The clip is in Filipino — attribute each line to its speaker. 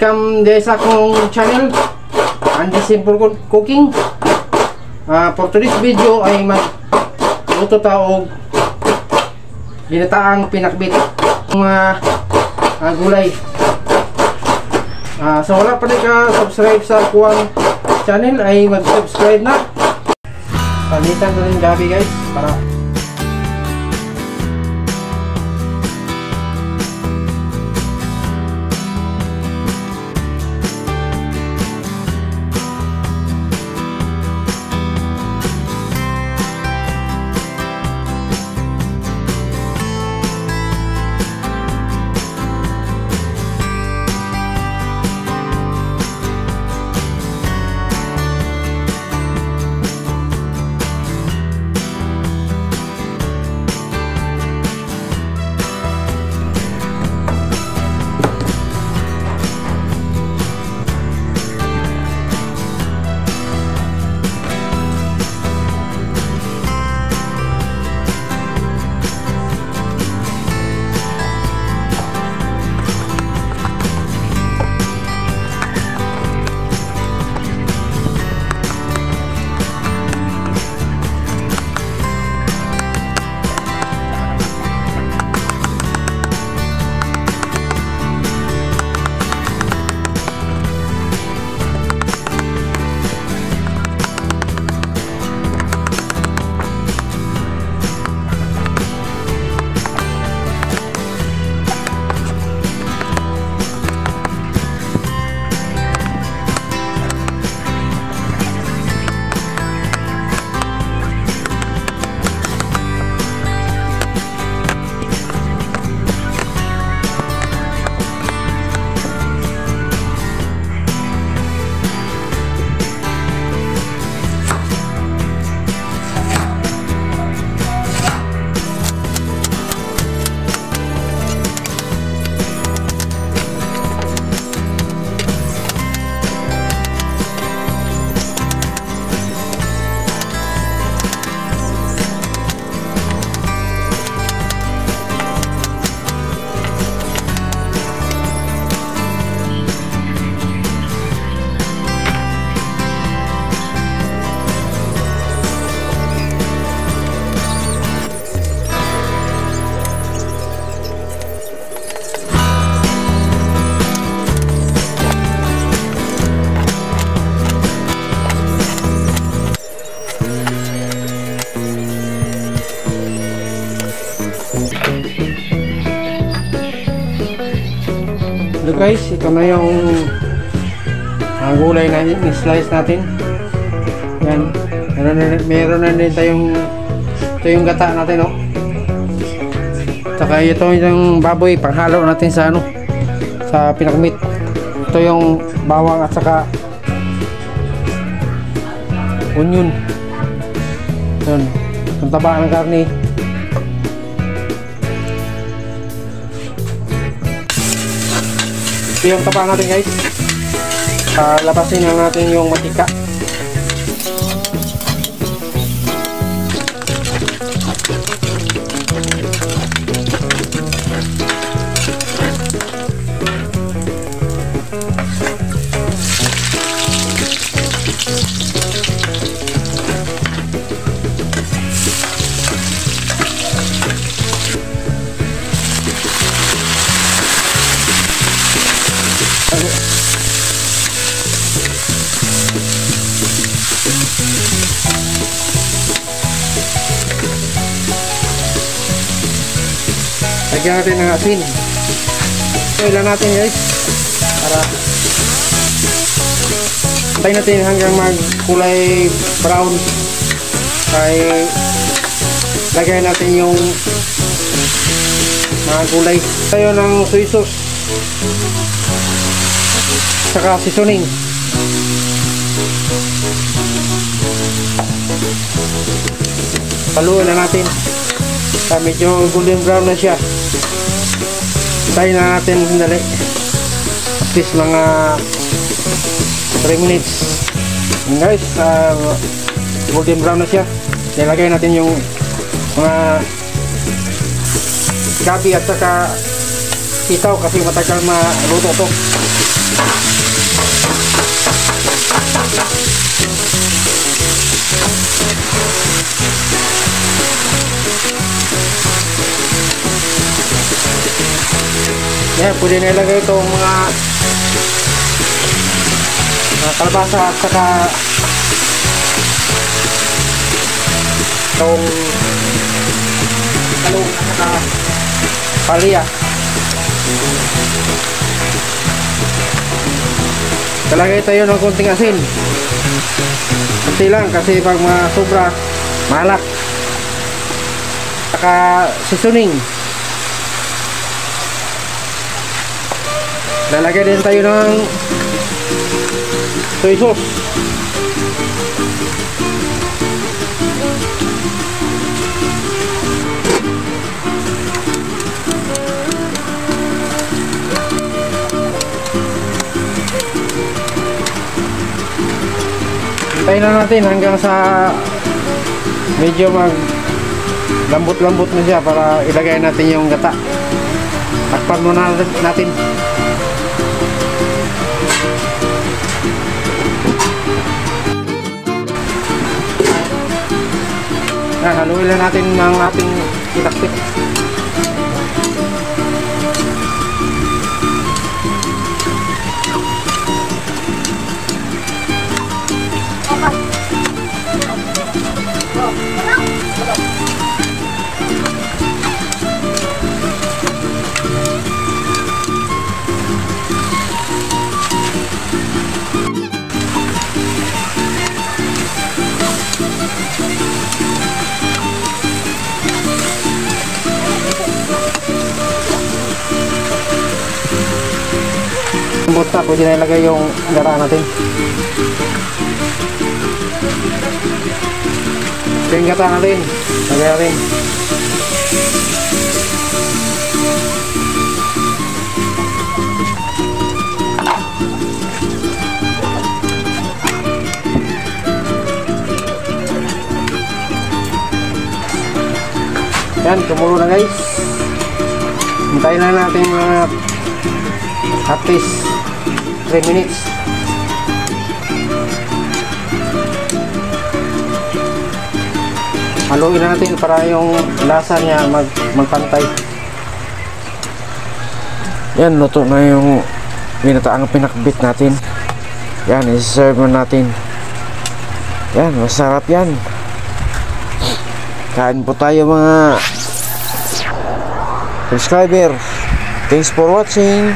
Speaker 1: Welcome din sa akong channel, Andy Simple Cooking. For today's video ay magluto tayo og ginataang pinakbit mga gulay. So wala pa rin ka subscribe sa akong channel ay mag-subscribe na. Palitan ko rin gabi guys para guys, ito na yung gulay na i-slice natin. Yan, meron na din tayong ito yung gata natin, no? Saka ito yung baboy panghalo natin sa ano, sa pinakmit. Ito yung bawang at saka onion. Yun, ang taba ng karne. Ito yung tapa natin guys. Labasin na natin yung matika. Lagyan natin ng asin. So, ilan natin guys para antayin natin hanggang magkulay brown. Kaya lagyan natin yung mga gulay. Tayo ng soy sauce saka seasoning. Paluin na natin. Medyo golden brown na siya. Tayo na natin sandali. At least mga 3 minutes. And guys, golden brown na siya. Nilagay natin yung mga gabi at saka sitaw kasi matagal maluto to. Yan, pwede na ilagay itong mga kalabasa at saka itong talong at saka palya. Talagay tayo ng konting asin. Kunti lang kasi pag sobra malak. Saka seasoning. Lalagay din tayo ng soy sauce. Hintayin na natin hanggang sa medyo lambot-lambot na siya para ilagay natin yung gata. Takpan muna natin. Haluin lang natin ng ating itaktik. Basta pwede na ilagay yung gata natin. Yung gata natin lagay natin. Yan, kumulo na guys. Hintayin na natin mga at least 3 minutes. Haluin natin para yung lasa niya magpantay. Yan, luto na yung binataang pinakbit natin. Yan, i-serve natin. Yan, masarap yan. Kain po tayo mga subscriber. Thanks for watching.